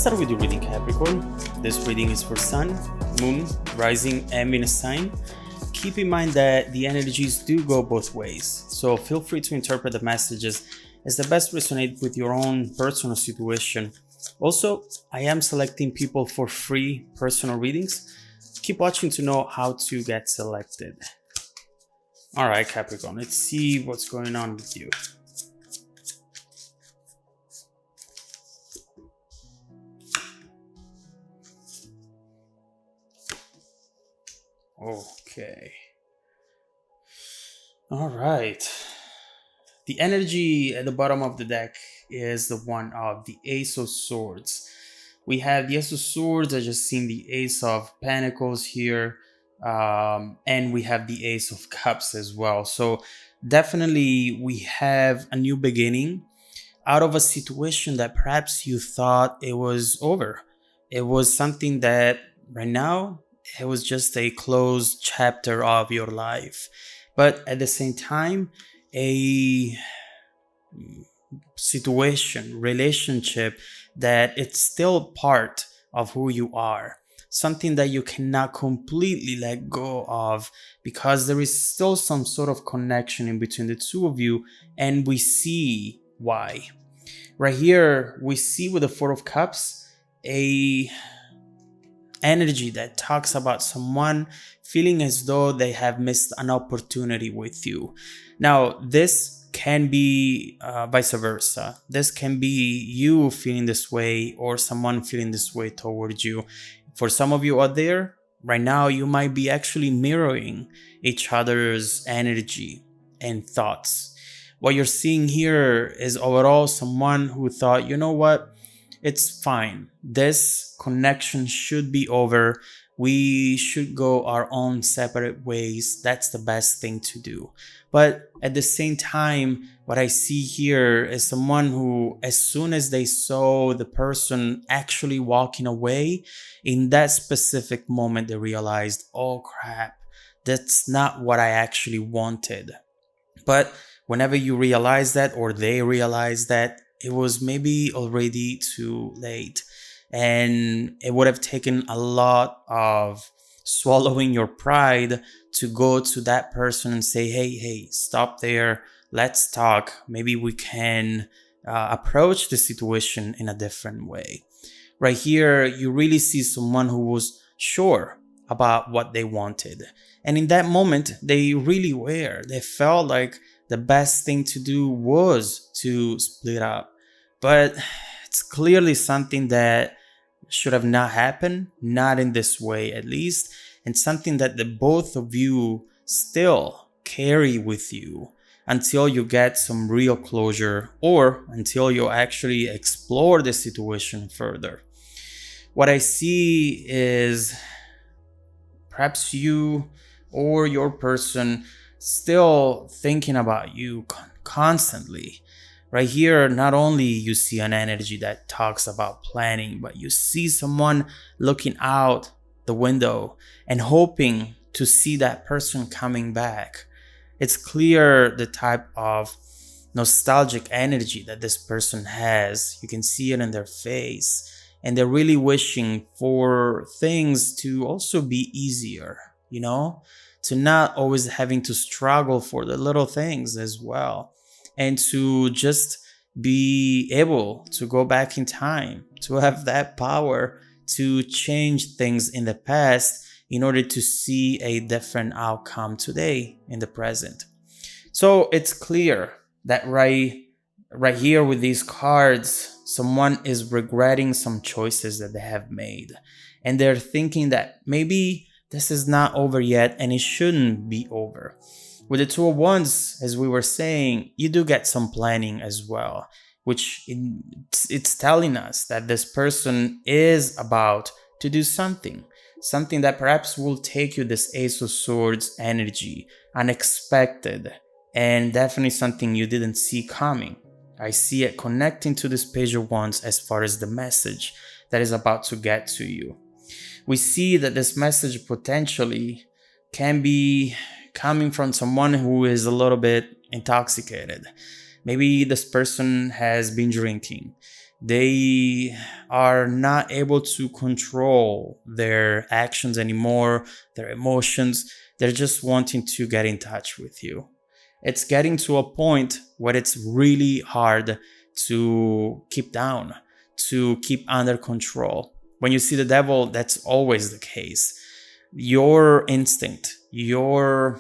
start with your reading, Capricorn. This reading is for Sun, Moon, Rising, and Venus sign. Keep in mind that the energies do go both ways, so feel free to interpret the messages as the best resonate with your own personal situation. Also, I am selecting people for free personal readings. Keep watching to know how to get selected. Alright, Capricorn, let's see what's going on with you. Okay. All right. The energy at the bottom of the deck is the one of the Ace of Swords. We have the Ace of Swords. I just seen the Ace of Pentacles here. And we have the Ace of Cups as well. So definitely we have a new beginning out of a situation that perhaps you thought it was over. It was something that right now, it was just a closed chapter of your life. But at the same time, a situation, relationship that it's still part of who you are. Something that you cannot completely let go of because there is still some sort of connection in between the two of you, and we see why. Right here, we see with the Four of Cups, a energy that talks about someone feeling as though they have missed an opportunity with you. Now, this can be vice versa. This can be you feeling this way or someone feeling this way towards you. For some of you out there, right now, you might be actually mirroring each other's energy and thoughts. What you're seeing here is overall someone who thought, you know what? It's fine. This connection should be over. We should go our own separate ways. That's the best thing to do. But at the same time, what I see here is someone who, as soon as they saw the person actually walking away, in that specific moment, they realized, oh crap, that's not what I actually wanted. But whenever you realize that, or they realize that, it was maybe already too late, and it would have taken a lot of swallowing your pride to go to that person and say, hey, stop there. Let's talk. Maybe we can approach the situation in a different way. Right here, you really see someone who was sure about what they wanted. And in that moment, they really were. They felt like the best thing to do was to split up. But it's clearly something that should have not happened, not in this way at least, and something that the both of you still carry with you until you get some real closure or until you actually explore the situation further. What I see is perhaps you or your person still thinking about you constantly. Right here, not only you see an energy that talks about planning, but you see someone looking out the window and hoping to see that person coming back. It's clear the type of nostalgic energy that this person has. You can see it in their face, and they're really wishing for things to also be easier, to not always having to struggle for the little things as well. And to just be able to go back in time, to have that power to change things in the past in order to see a different outcome today in the present. So it's clear that right here with these cards, someone is regretting some choices that they have made. And they're thinking that maybe this is not over yet and it shouldn't be over. With the Two of Wands, as we were saying, you do get some planning as well, which it's telling us that this person is about to do something that perhaps will take you this Ace of Swords energy, unexpected, and definitely something you didn't see coming. I see it connecting to this Page of Wands as far as the message that is about to get to you. We see that this message potentially can be coming from someone who is a little bit intoxicated. Maybe this person has been drinking. They are not able to control their actions anymore, their emotions. They're just wanting to get in touch with you. It's getting to a point where it's really hard to keep down, to keep under control. When you see the devil, that's always the case. Your instinct, your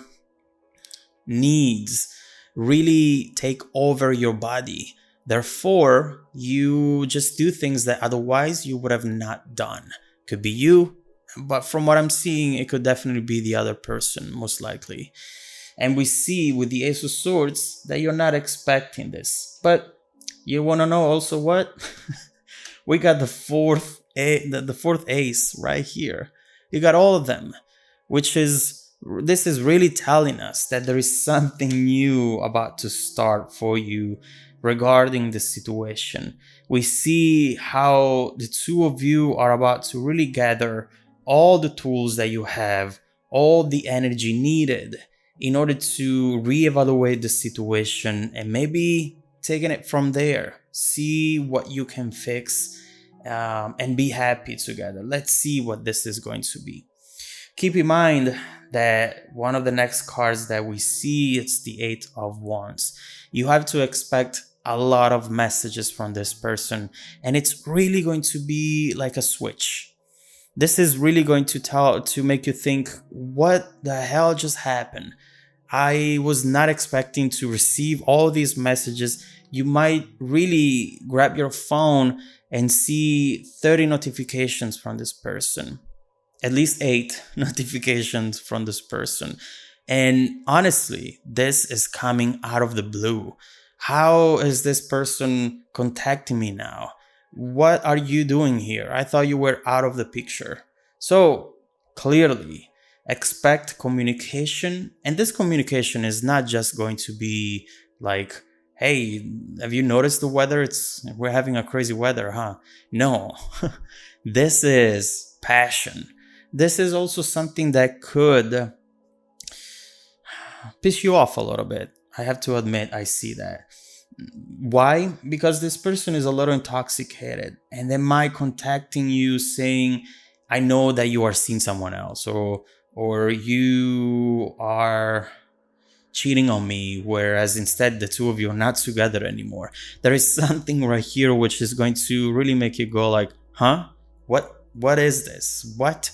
needs really take over your body. Therefore, you just do things that otherwise you would have not done. Could be you, but from what I'm seeing, it could definitely be the other person, most likely. And we see with the Ace of Swords that you're not expecting this. But you want to know also what? We got the fourth ace right here. You got all of them, which is, this is really telling us that there is something new about to start for you regarding the situation. We see how the two of you are about to really gather all the tools that you have, all the energy needed in order to reevaluate the situation and maybe taking it from there. See what you can fix and be happy together. Let's see what this is going to be. Keep in mind that one of the next cards that we see, it's the Eight of Wands. You have to expect a lot of messages from this person, and it's really going to be like a switch. This is really going to make you think, what the hell just happened? I was not expecting to receive all these messages. You might really grab your phone and see 30 notifications from this person. At least 8 notifications from this person. And honestly, this is coming out of the blue. How is this person contacting me now? What are you doing here? I thought you were out of the picture. So clearly, expect communication. And this communication is not just going to be like, hey, have you noticed the weather? We're having a crazy weather, huh? No, this is passion. This is also something that could piss you off a little bit. I have to admit, I see that. Why? Because this person is a little intoxicated and they might contacting you saying, I know that you are seeing someone else, or you are cheating on me, whereas instead the two of you are not together anymore. There is something right here which is going to really make you go like, huh? What is this? What?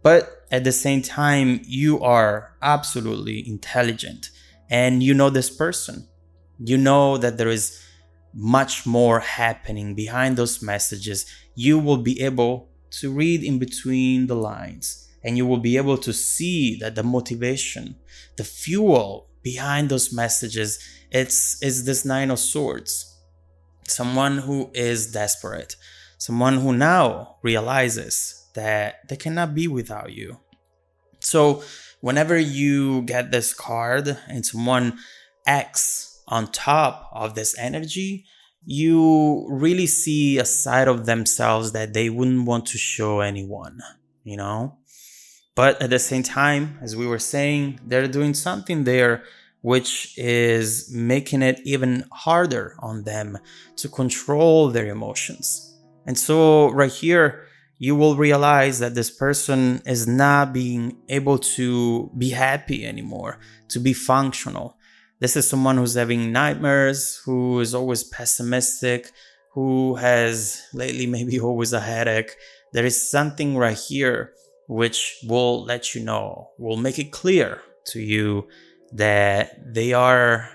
But at the same time, you are absolutely intelligent and you know this person. You know that there is much more happening behind those messages. You will be able to read in between the lines and you will be able to see that the motivation, the fuel behind those messages, is this Nine of Swords. Someone who is desperate. Someone who now realizes that they cannot be without you. So whenever you get this card and someone acts on top of this energy, you really see a side of themselves that they wouldn't want to show anyone, you know? But at the same time, as we were saying, they're doing something there which is making it even harder on them to control their emotions. And so right here, you will realize that this person is not being able to be happy anymore, to be functional. This is someone who's having nightmares, who is always pessimistic, who has lately maybe always a headache. There is something right here which will let you know, will make it clear to you that they are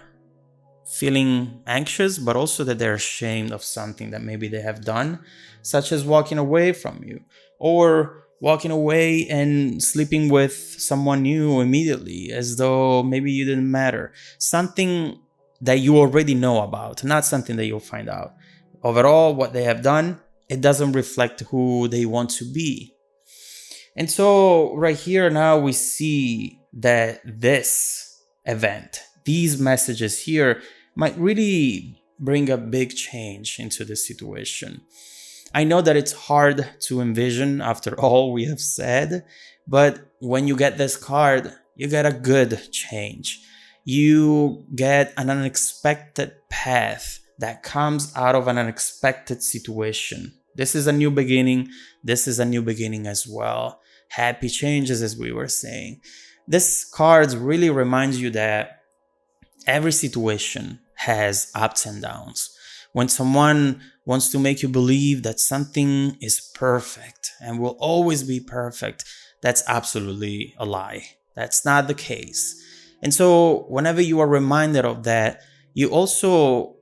feeling anxious, but also that they're ashamed of something that maybe they have done, such as walking away from you or walking away and sleeping with someone new immediately as though maybe you didn't matter. Something that you already know about, not something that you'll find out. Overall, what they have done, it doesn't reflect who they want to be. And so right here now we see that this event, these messages here, might really bring a big change into the situation. I know that it's hard to envision after all we have said, but when you get this card, you get a good change. You get an unexpected path that comes out of an unexpected situation. This is a new beginning. This is a new beginning as well. Happy changes, as we were saying. This card really reminds you that every situation has ups and downs. When someone wants to make you believe that something is perfect and will always be perfect, that's absolutely a lie. That's not the case. And so whenever you are reminded of that, you also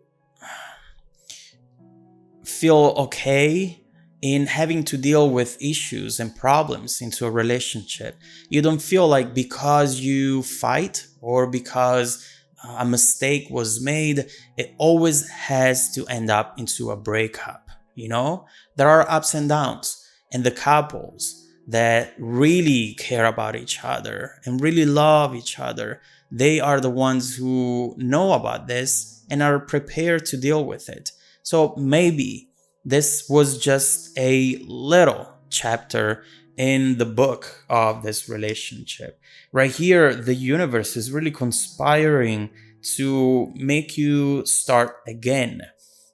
feel okay in having to deal with issues and problems into a relationship. You don't feel like because you fight or because a mistake was made, it always has to end up into a breakup. You know, there are ups and downs, and the couples that really care about each other and really love each other, they are the ones who know about this and are prepared to deal with it. So maybe this was just a little chapter in the book of this relationship. Right here, the universe is really conspiring to make you start again.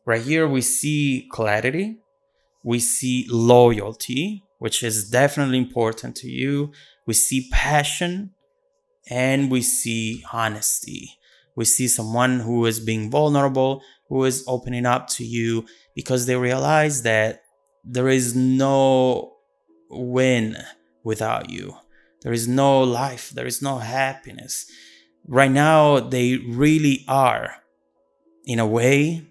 Right here, we see clarity, we see loyalty, which is definitely important to you. We see passion, and we see honesty. We see someone who is being vulnerable, who is opening up to you because they realize that there is no win without you. There is no life. There is no happiness. Right now, they really are, in a way,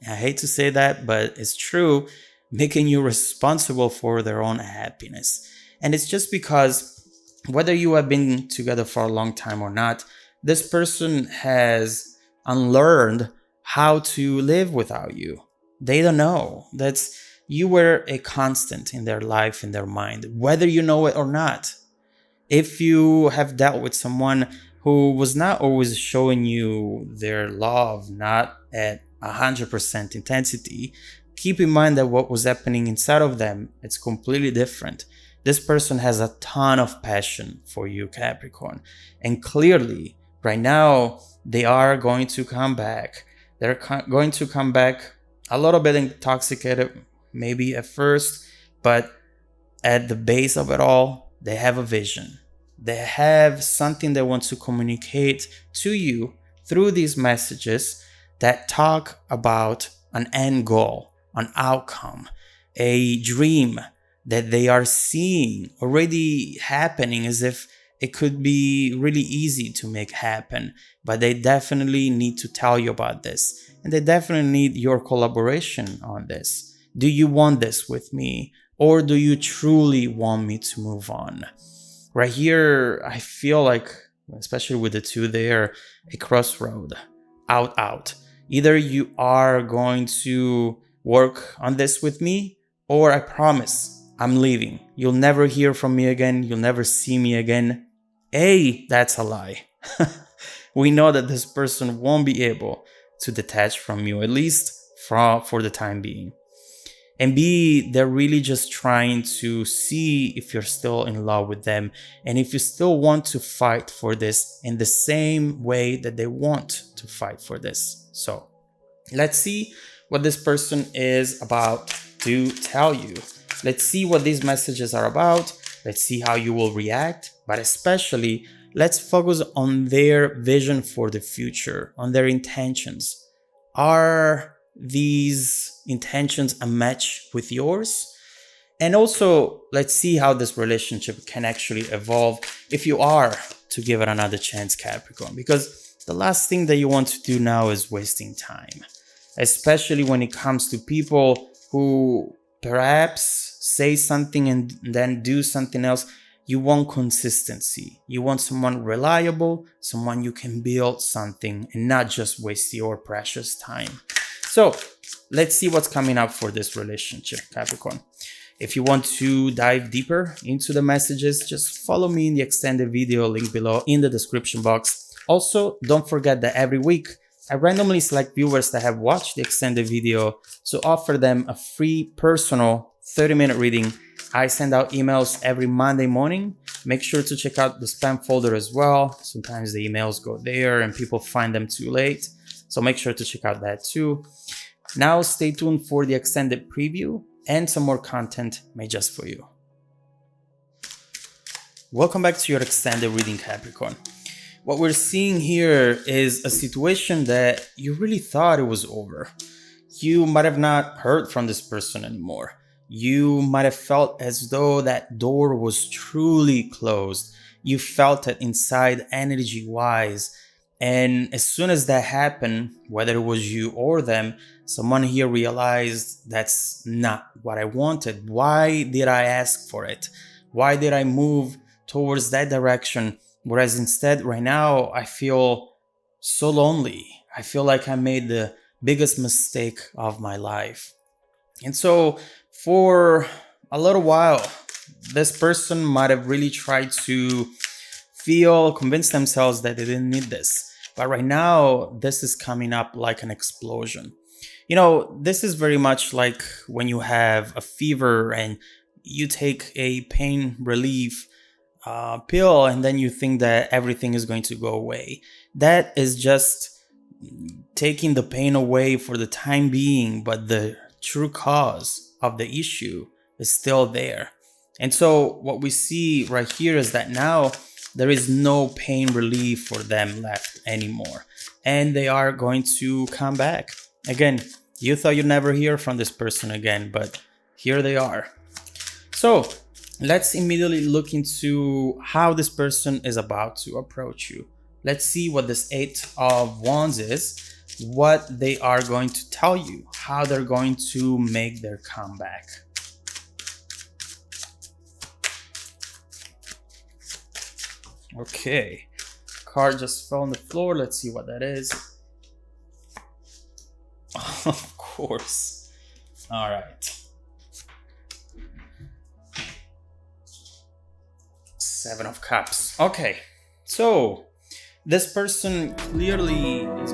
I hate to say that, but it's true, making you responsible for their own happiness. And it's just because whether you have been together for a long time or not, this person has unlearned how to live without you. They don't know. That's you were a constant in their life, in their mind, whether you know it or not. If you have dealt with someone who was not always showing you their love, not at 100% intensity, keep in mind that what was happening inside of them, it's completely different. This person has a ton of passion for you, Capricorn. And clearly, right now, they are going to come back. They're going to come back a little bit intoxicated, maybe at first, but at the base of it all, they have a vision. They have something they want to communicate to you through these messages that talk about an end goal, an outcome, a dream that they are seeing already happening as if it could be really easy to make happen. But they definitely need to tell you about this. And they definitely need your collaboration on this. Do you want this with me? Or do you truly want me to move on? Right here, I feel like, especially with the two there, a crossroad, out. Either you are going to work on this with me, or I promise I'm leaving. You'll never hear from me again. You'll never see me again. A, that's a lie. We know that this person won't be able to detach from you, at least for the time being. And B, they're really just trying to see if you're still in love with them and if you still want to fight for this in the same way that they want to fight for this. So let's see what this person is about to tell you. Let's see what these messages are about. Let's see how you will react, but especially let's focus on their vision for the future, on their intentions. Are these intentions a match with yours? And also, let's see how this relationship can actually evolve if you are to give it another chance, Capricorn, because the last thing that you want to do now is wasting time, especially when it comes to people who perhaps say something and then do something else. You want consistency. You want someone reliable, someone you can build something and not just waste your precious time. So let's see what's coming up for this relationship, Capricorn. If you want to dive deeper into the messages, just follow me in the extended video link below in the description box. Also, don't forget that every week, I randomly select viewers that have watched the extended video to offer them a free personal 30-minute reading. I send out emails every Monday morning. Make sure to check out the spam folder as well. Sometimes the emails go there and people find them too late. So make sure to check out that too. Now stay tuned for the extended preview and some more content made just for you. Welcome back to your extended reading, Capricorn. What we're seeing here is a situation that you really thought it was over. You might have not heard from this person anymore. You might have felt as though that door was truly closed. You felt it inside energy-wise. And as soon as that happened, whether it was you or them, someone here realized that's not what I wanted. Why did I ask for it? Why did I move towards that direction? Whereas instead, right now, I feel so lonely. I feel like I made the biggest mistake of my life. And so for a little while, this person might have really tried to convince themselves that they didn't need this. But right now, this is coming up like an explosion. You know, this is very much like when you have a fever and you take a pain relief pill and then you think that everything is going to go away. That is just taking the pain away for the time being, but the true cause of the issue is still there. And so what we see right here is that now there is no pain relief for them left anymore. And they are going to come back. Again, you thought you'd never hear from this person again, but here they are. So let's immediately look into how this person is about to approach you. Let's see what this 8 of Wands is, what they are going to tell you, how they're going to make their comeback. Okay, card just fell on the floor. Let's see what that is. Of course. All right. 7 of Cups. Okay, so this person clearly is